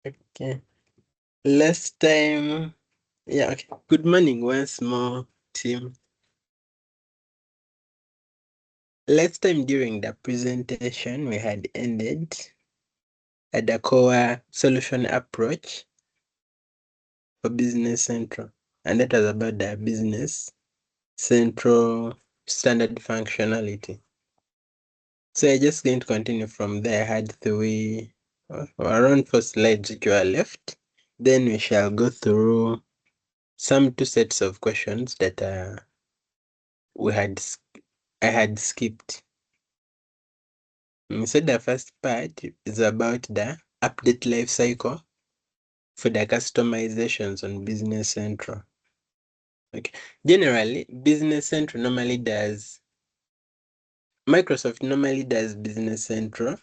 Okay. Last time, yeah, okay. Good morning once more, team. Last time during the presentation, we had ended at the core solution approach for Business Central, and that was about the Business Central standard functionality. So I'm just going to continue from there. I had around 4 slides which were left. Then we shall go through some 2 sets of questions that I had skipped. So the first part is about the update lifecycle for the customizations on Business Central. Okay. Generally, Microsoft normally does Business Central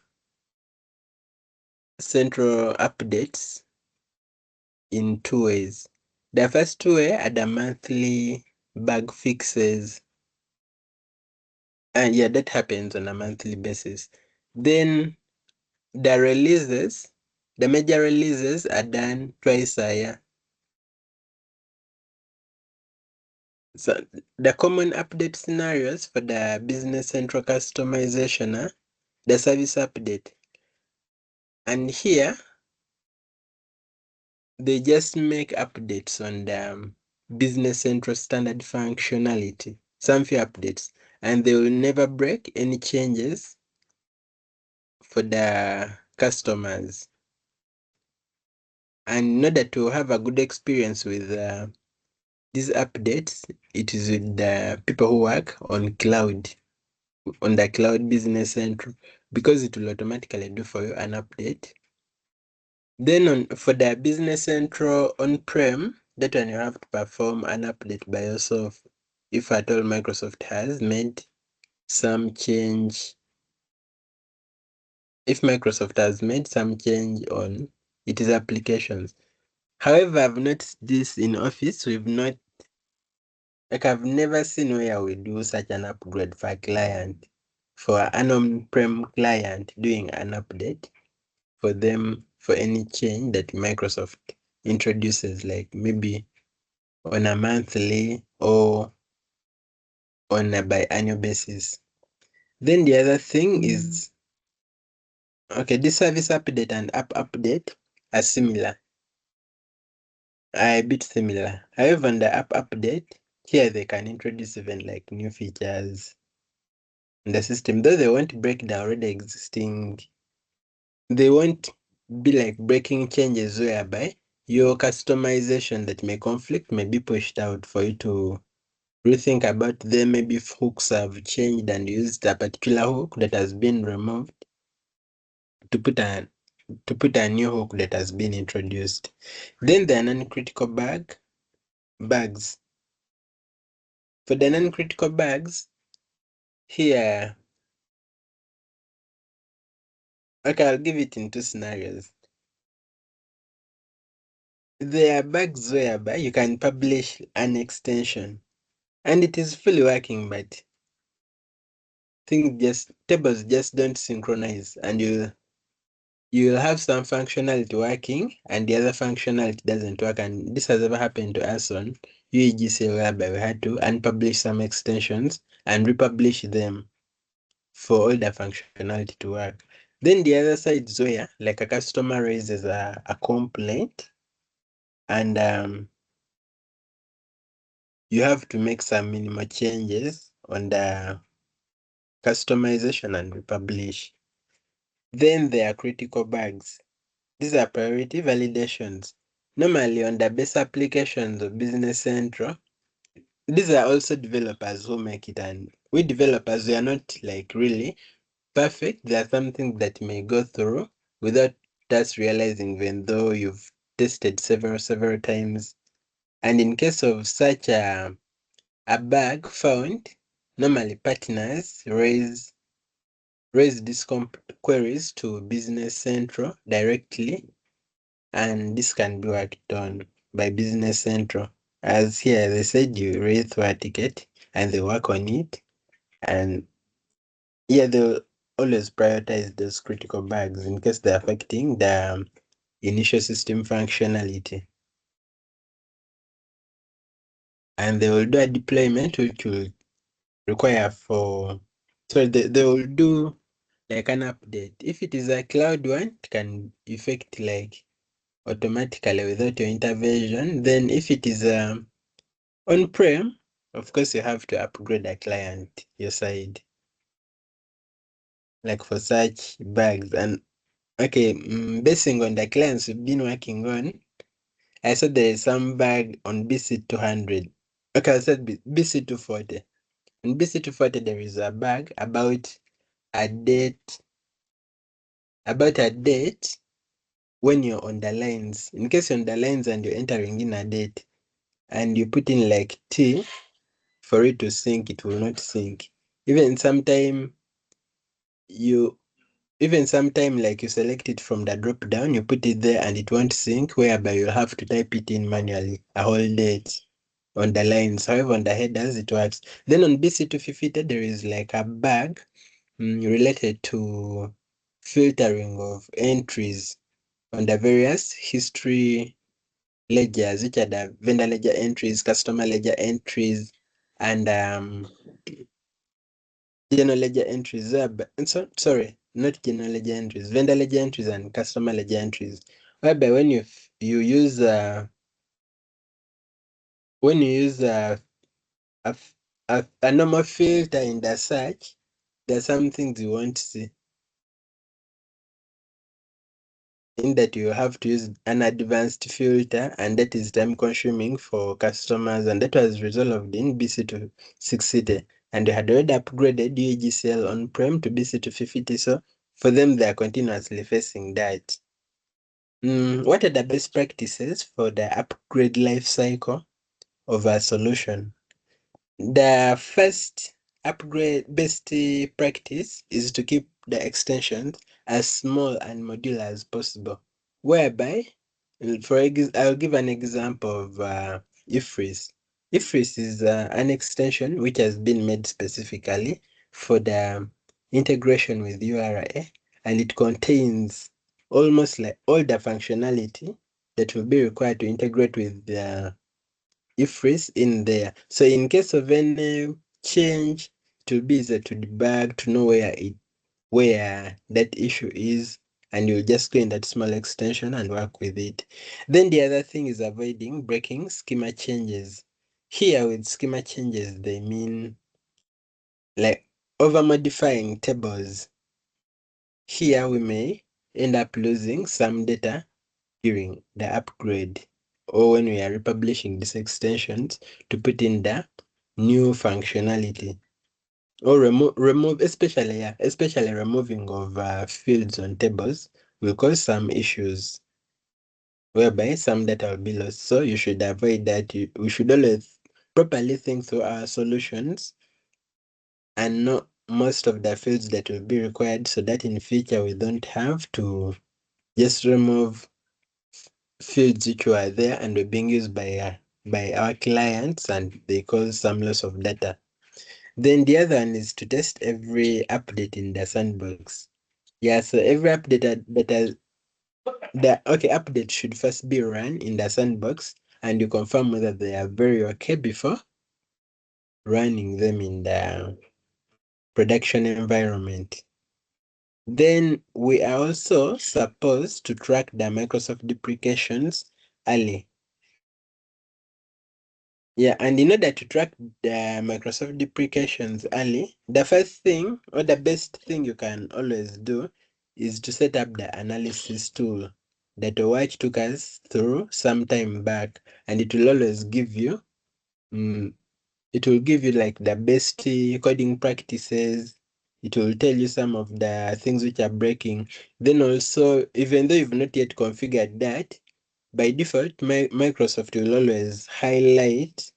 updates in 2 ways. The first way are the monthly bug fixes. And yeah, that happens on a monthly basis. Then the major releases are done twice a year. So the common update scenarios for the Business Central customization are the service update. And here, they just make updates on the Business Central standard functionality, some few updates, and they will never break any changes for the customers. And in order to have a good experience with these updates, it is with the people who work on the cloud Business Central, because it will automatically do for you an update. Then for the Business Central on-prem, that one you have to perform an update by yourself if at all Microsoft has made some change. If Microsoft has made some change on its applications. However, I've noticed this in Office. I've never seen where we do such an upgrade for a client, for an on-prem client doing an update for them for any change that Microsoft introduces, like maybe on a monthly or on a biannual basis. Then the other thing is, okay, this service update and app update are similar, are a bit similar. However, on the app update, here they can introduce even like new features in the system, though they won't break the already existing. They won't be like breaking changes whereby your customization that may conflict may be pushed out for you to rethink about them. Maybe if hooks have changed and used a particular hook that has been removed to put a new hook that has been introduced. Then the non-critical bugs. For the non-critical bugs, here, okay, I'll give it in 2 scenarios. There are bugs whereby you can publish an extension and it is fully working, but tables just don't synchronize, and you'll have some functionality working and the other functionality doesn't work. And this has ever happened to us on UEGC, whereby we had to unpublish some extensions and republish them for all the functionality to work. Then the other side is where like a customer raises a complaint and you have to make some minimal changes on the customization and republish. Then there are critical bugs. These are priority validations. Normally on the base applications of Business Central, these are also developers who make it, and we developers, we are not like really perfect. There are some things that may go through without us realizing, even though you've tested several times. And in case of such a bug found, normally partners raise these queries to Business Central directly, and this can be worked on by Business Central. As here they said, you raise for a ticket and they work on it, and yeah, they'll always prioritize those critical bugs in case they're affecting the initial system functionality. And they will do a deployment which will require they will do like an update. If it is a cloud one, it can effect like automatically without your intervention. Then if it is on-prem, of course you have to upgrade a client your side, like for such bugs. And okay, basing on the clients we've been working on, I saw there is some bug on BC200. Okay, I said BC240. In BC240 there is a bug a date about a date when you're on the lines. In case you're on the lines and you're entering in a date and you put in like T for it to sync, it will not sync. Even sometime you like you select it from the drop down, you put it there and it won't sync, whereby you'll have to type it in manually, a whole date on the lines. However, on the headers it works. Then on BC250 there is like a bug related to filtering of entries on the various history ledgers, which are the vendor ledger entries, customer ledger entries, and general ledger entries. Sorry, not general ledger entries, vendor ledger entries and customer ledger entries. Whereby you use when you use a, a normal filter in the search, there are some things you won't see. In that you have to use an advanced filter, and that is time consuming for customers, and that was resolved in BC260. And they had already upgraded UAGCL on-prem to BC250, so for them they are continuously facing that. What are the best practices for the upgrade life cycle of a solution? The first upgrade best practice is to keep the extensions as small and modular as possible, whereby, I'll give an example of ifreeze. Ifreeze is an extension which has been made specifically for the integration with URA, and it contains almost like all the functionality that will be required to integrate with the ifreeze in there. So in case of any change, it will be easier to debug, to know where that issue is, and you'll just go in that small extension and work with it. Then the other thing is avoiding breaking schema changes. Here with schema changes, they mean like over modifying tables. Here we may end up losing some data during the upgrade, or when we are republishing these extensions to put in the new functionality, or remove especially removing of fields on tables will cause some issues whereby some data will be lost. So you should avoid that. We should always properly think through our solutions and know most of the fields that will be required, so that in future we don't have to just remove fields which were there and were being used by our clients, and they cause some loss of data. Then the other one is to test every update in the sandbox. Yeah, so every update update should first be run in the sandbox, and you confirm whether they are very okay before running them in the production environment. Then we are also supposed to track the Microsoft deprecations early. Yeah, and in order to track the Microsoft deprecations early, the first thing or the best thing you can always do is to set up the analysis tool that White took us through some time back, and it will always give you like the best coding practices. It will tell you some of the things which are breaking. Then also, even though you've not yet configured that, by default, Microsoft will always highlight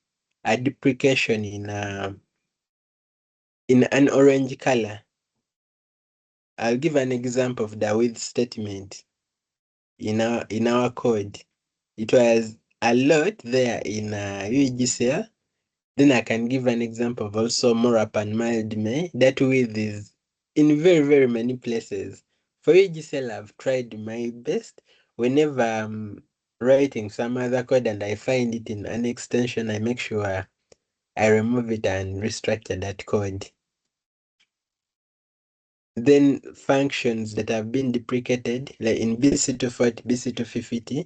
a deprecation in an orange color. I'll give an example of the with statement in our code. It was a lot there in UGCL. Then I can give an example of also Morap and mild May. That with is in very, very many places. For UGCL, I've tried my best, whenever I'm writing some other code and I find it in an extension, I make sure I remove it and restructure that code. Then functions that have been deprecated, like in BC240, BC250,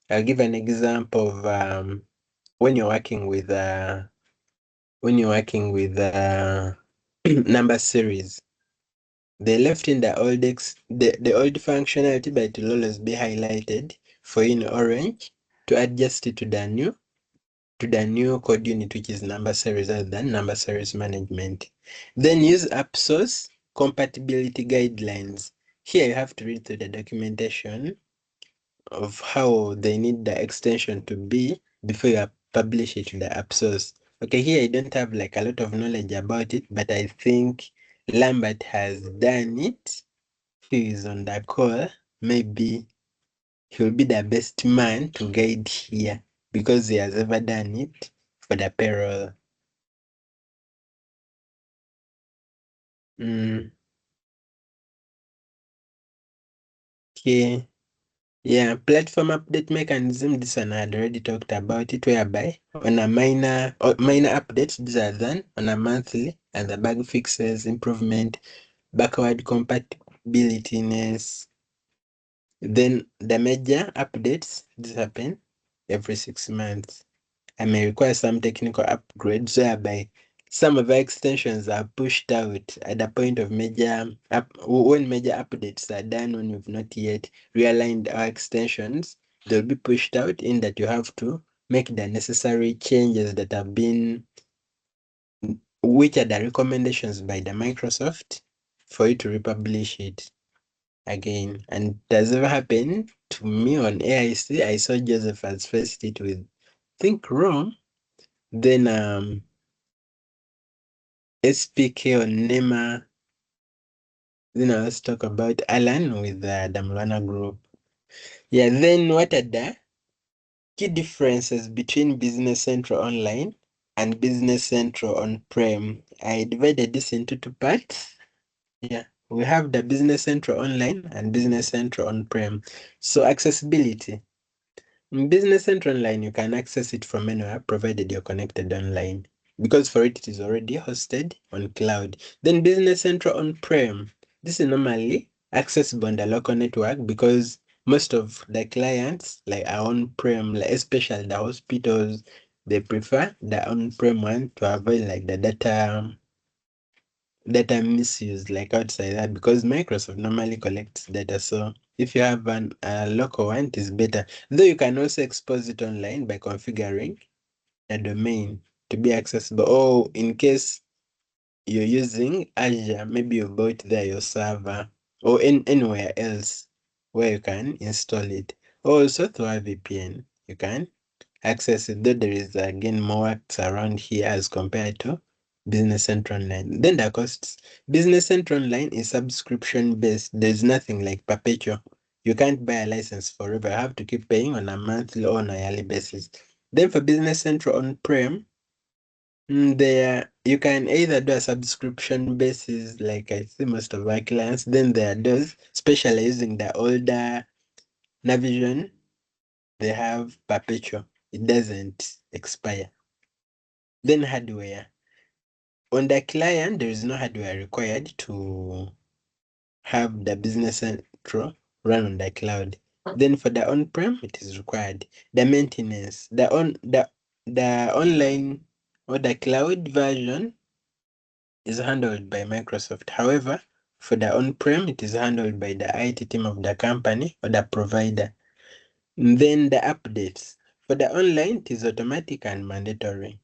I'll give an example of when you're working with number series. They left in the the old functionality, but it will always be highlighted for you in orange to adjust it to the new code unit, which is number series rather than number series management. Then use app source compatibility guidelines. Here you have to read through the documentation of how they need the extension to be before you publish it to the app source. Okay, here I don't have like a lot of knowledge about it, but I think Lambert has done it. He is on the call. Maybe he'll be the best man to guide here because he has ever done it for the payroll. Okay. Yeah, platform update mechanism. This one I had already talked about it, whereby on a minor updates, these are done on a monthly, and the bug fixes, improvement, backward compatibilityness. Then the major updates, this happen every 6 months. I may require some technical upgrades whereby some of our extensions are pushed out at the point of when major updates are done, when we've not yet realigned our extensions, they'll be pushed out in that you have to make the necessary changes that have been, which are the recommendations by the Microsoft for you to republish it again. And does ever happen to me on AIC? I saw Joseph has faced it with think wrong. Then SPK on NEMA. Then let's talk about Alan with the Damlana group. Yeah, then what are the key differences between Business Central Online and Business Central On-Prem? I divided this into two parts. Yeah, we have the Business Central Online and Business Central On-Prem. So accessibility. In Business Central Online, you can access it from anywhere provided you're connected online. Because for it is already hosted on cloud. Then Business Central on-prem. This is normally accessible on the local network because most of the clients like are on-prem, like especially the hospitals, they prefer the on-prem one to avoid like the data misuse like outside that, because Microsoft normally collects data. So if you have a local one, it is better. Though you can also expose it online by configuring a domain to be accessible. Or in case you're using Azure, maybe you bought there your server or anywhere else where you can install it. Also through a VPN, you can access it, though there is again more works around here as compared to Business Central Online. Then the costs. Business Central Online is subscription based. There's nothing like perpetual. You can't buy a license forever. You have to keep paying on a monthly or on a yearly basis. Then for Business Central on-prem, there you can either do a subscription basis, like I see most of our clients. Then there are those, especially using the older Navision, they have perpetual. It doesn't expire. Then hardware. On the client, there is no hardware required to have the Business Central run on the cloud. Then for the on-prem, it is required. The maintenance, the online or the cloud version is handled by Microsoft. However, for the on-prem, it is handled by the IT team of the company or the provider. Then the updates. For the online, it is automatic and mandatory.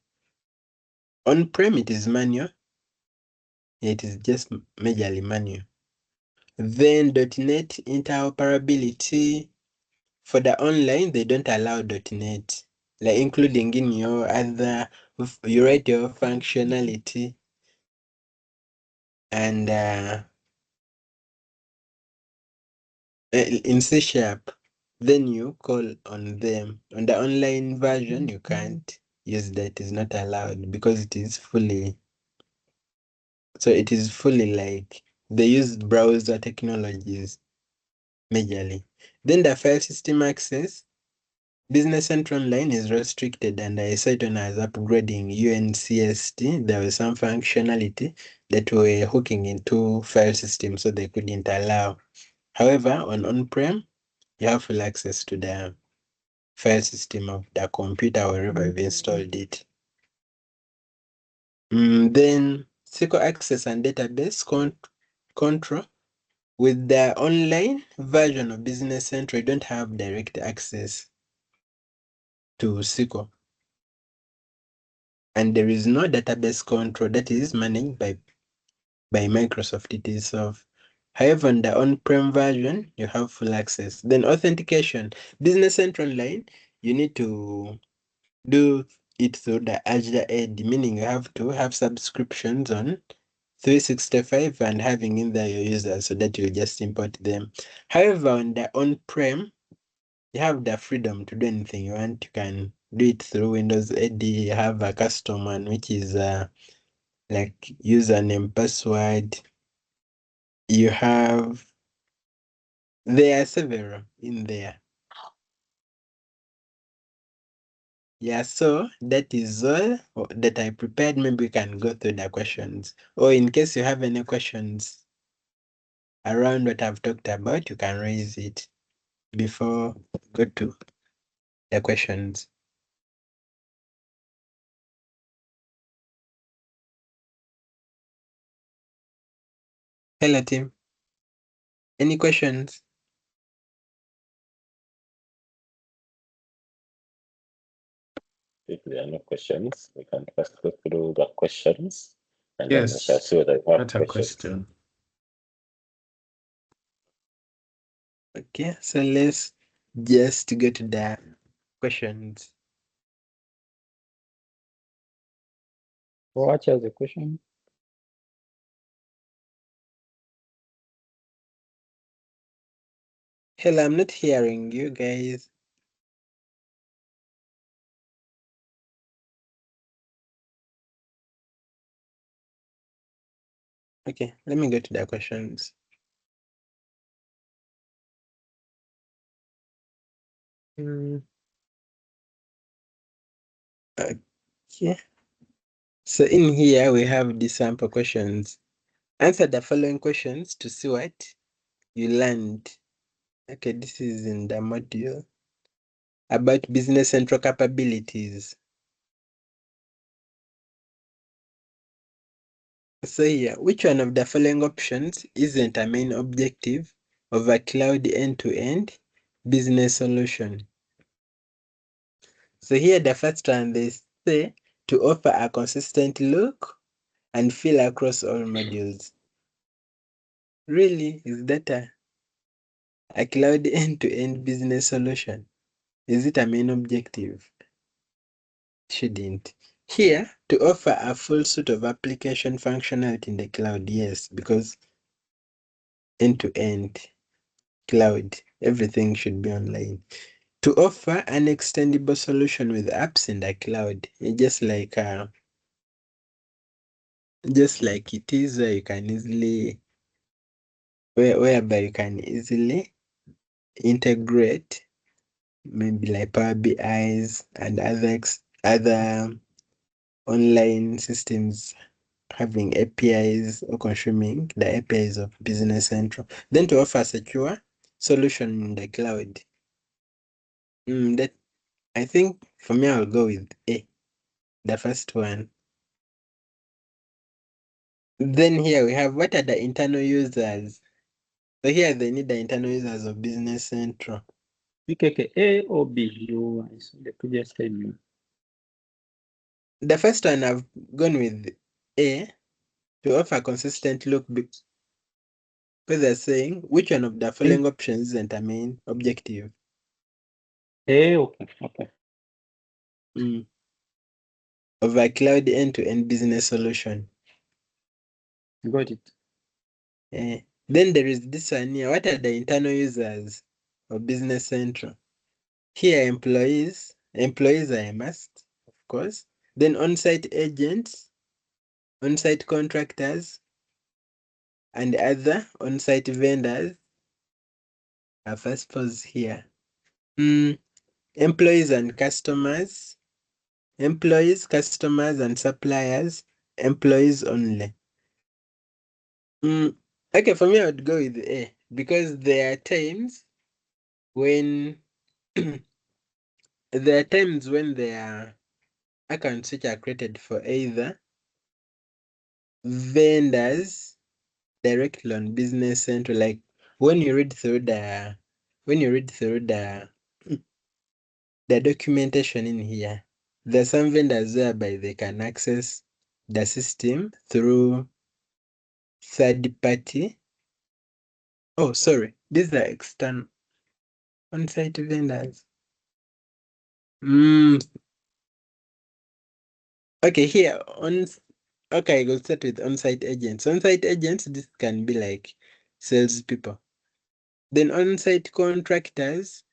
On-prem, it is manual. It is just majorly manual. Then .NET interoperability. For the online, they don't allow .NET, like including in your other, you write your functionality and in C Sharp, then you call on them. On the online version, you can't use that, is not allowed because it is fully, so it is fully like they use browser technologies majorly. Then the file system access, Business Central Online is restricted, and I said when I was upgrading UNCST, there was some functionality that were hooking into file system, so they couldn't allow. However, on-prem, you have full access to the file system of the computer wherever you've installed it. Then SQL access and database control. With the online version of Business Central, you don't have direct access to SQL. And there is no database control that is managed by Microsoft itself. However, on the on-prem version, you have full access. Then authentication. Business Central Online, you need to do it through the Azure AD, meaning you have to have subscriptions on 365 and having in there your users so that you just import them. However, on the on-prem, you have the freedom to do anything you want. You can do it through Windows AD. You have a custom one, which is like username, password. You have, there are several in there. Yeah, so that is all that I prepared. Maybe we can go through the questions. Or in case you have any questions around what I've talked about, you can raise it before go to the questions. Hello, team. Any questions? If there are no questions, we can first go through the questions, and then we shall see whether you have That's a questions. question. Okay, so let's just go to the questions. What is the question? Hello, I'm not hearing you guys. Okay, let me go to the questions. Okay. So in here we have the sample questions. Answer the following questions to see what you learned. Okay, this is in the module about Business Central capabilities. So here, which one of the following options isn't a main objective of a cloud end-to-end business solution? So here the first one, they say to offer a consistent look and feel across all modules. Really, is that a cloud end-to-end business solution? Is it a main objective? Shouldn't. Here, to offer a full suite of application functionality in the cloud, yes, because end-to-end cloud, everything should be online. To offer an extendable solution with apps in the cloud, just like it is, where you can easily, whereby you can easily integrate maybe like Power BIs and other online systems having APIs or consuming the APIs of Business Central. Then to offer a secure solution in the cloud. That I think for me I'll go with A, the first one. Then here we have what are the internal users? So here they need the internal users of Business Central. BKK A or B? You the previous statement. The first one I've gone with A, to offer consistent look, because they're saying which one of the following options isn't a main objective. A, okay. Of a cloud end-to-end business solution. Got it. Then there is this one here. What are the internal users of Business Central? Here, employees are a must, of course. Then on-site agents, on-site contractors, and other on-site vendors. I'll first pause here. Employees and customers. Employees, customers, and suppliers. Employees only. Okay, for me, I would go with A because there are times when there are accounts which are created for either vendors directly on Business Central. Like when you read through the the documentation in here, there's some vendors whereby they can access the system through third party. Oh, sorry, these are external on-site vendors. Okay, here on. Okay, we'll start with on-site agents. On-site agents, this can be like salespeople. Then on-site contractors.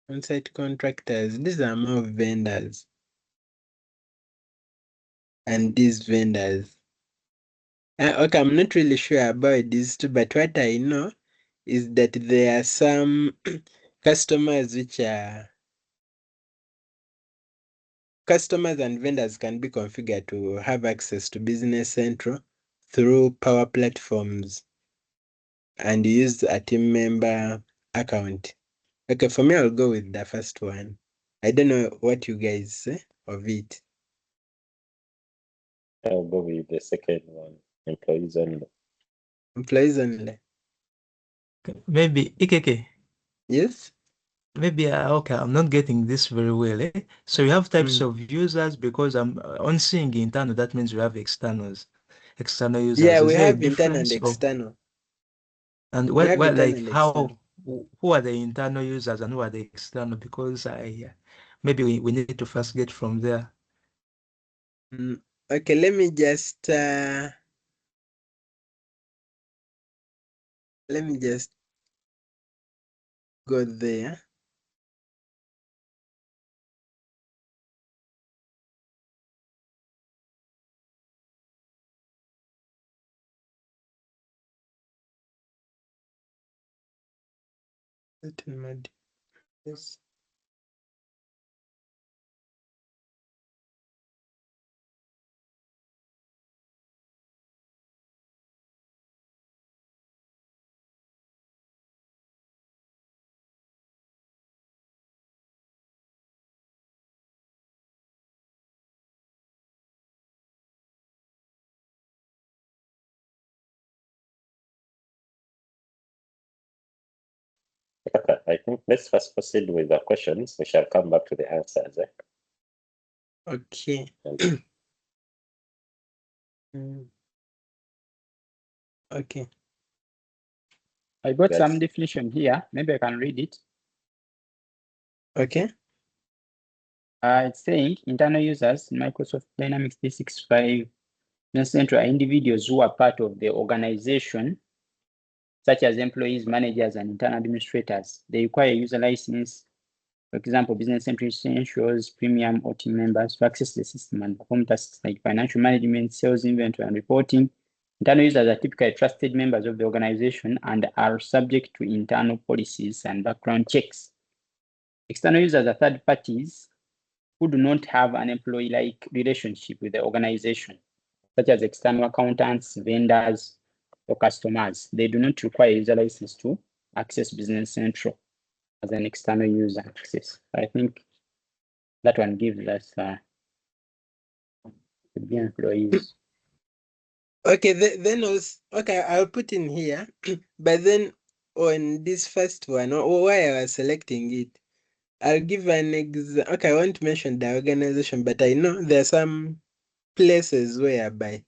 On-site contractors, these are more vendors. And these vendors. Okay, I'm not really sure about these two, but what I know is that there are some customers and vendors can be configured to have access to Business Central through Power Platforms and use a team member account. Okay, for me, I'll go with the first one. I don't know what you guys say of it. I'll go with the second one, employees only. Employees only. Maybe Ikeke. Yes? Maybe okay, I'm not getting this very well. So you have types of users because I'm on seeing internal, that means you have externals. External users. Yeah, Is we there a have internal and difference external. and We have what internal like and how external. who are the internal users and who are the external? Because maybe we need to first get from there. Okay, let me just go there. Yes. I think let's first proceed with the questions. We shall come back to the answers. Okay. Okay. I got Yes. some definition here. Maybe I can read it. Okay. It's saying internal users in Microsoft Dynamics 365 Business Central are individuals who are part of the organization, such as employees, managers, and internal administrators. They require a user license, for example, Business Central Essentials, Premium, or team members to access the system and perform tasks like financial management, sales, inventory, and reporting. Internal users are typically trusted members of the organization and are subject to internal policies and background checks. External users are third parties who do not have an employee-like relationship with the organization, such as external accountants, vendors, or customers. They do not require user license to access Business Central as an external user access. I think that one gives us the employees. Okay, then okay, I'll put in here. But then on this first one, why I was selecting it, I'll give an example. Okay, I won't mention the organization, but I know there are some places whereby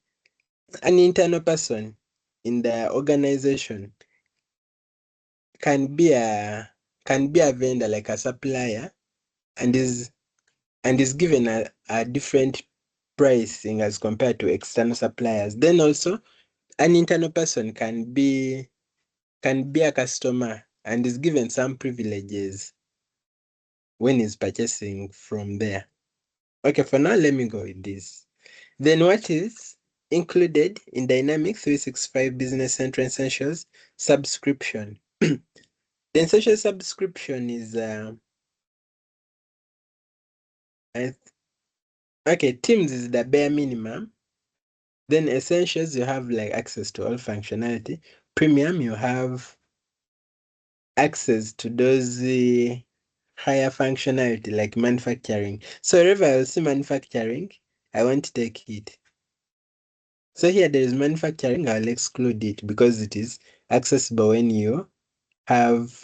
an internal person in the organization can be a vendor, like a supplier, and is given a different pricing as compared to external suppliers. Then also an internal person can be a customer and is given some privileges when he's purchasing from there. Okay, for now, let me go with this. Then what is included in Dynamics 365 Business Central Essentials? Subscription. Then social subscription is okay, Teams is the bare minimum. Then essentials, you have like access to all functionality. Premium, you have access to those higher functionality like manufacturing. So wherever I will see manufacturing, I want to take it. So here there is manufacturing, I'll exclude it because it is accessible when you have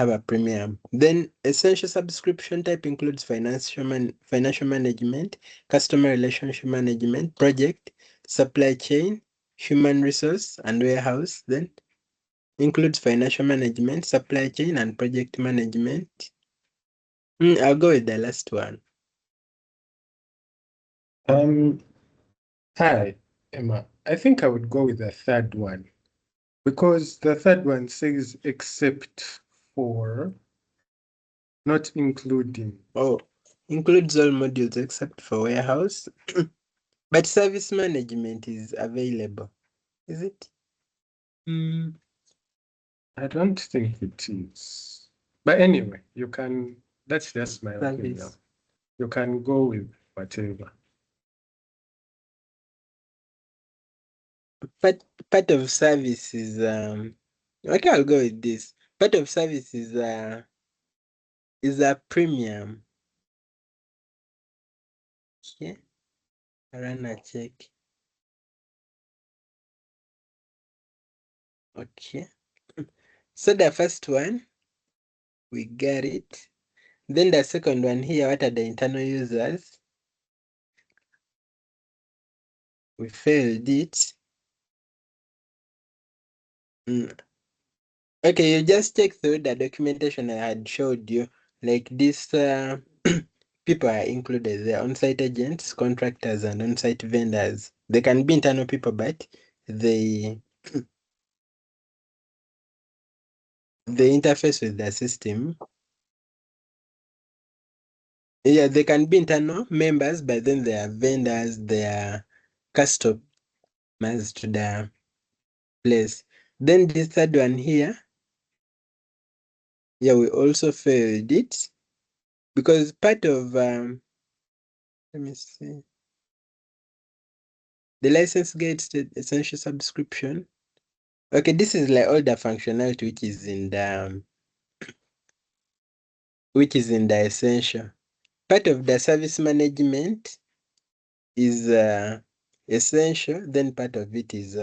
a premium. Then essential subscription type includes financial management, customer relationship management, project, supply chain, human resource, and warehouse. Then includes financial management, supply chain, and project management. I'll go with the last one. Hi, Emma. I think I would go with the third one because the third one says except for, not including. Oh, includes all modules except for warehouse. But service management is available, is it? I don't think it is. But anyway, you can, that's just my opinion. Service. You can go with whatever. But part of service is okay, I'll go with this. Part of service is a premium. Okay. Run a check. Okay. So the first one, we got it. Then the second one here, what are the internal users? We failed it. Okay, you just check through the documentation I had showed you. Like this, people are included. They're on-site agents, contractors, and on-site vendors. They can be internal people, but they interface with the system. Yeah, they can be internal members, but then they are vendors, they are customers to the place. Then this third one here, yeah, we also failed it because part of let me see, the license gets the essential subscription. Okay, this is like all the functionality which is in the essential. Part of the service management is essential. Then part of it is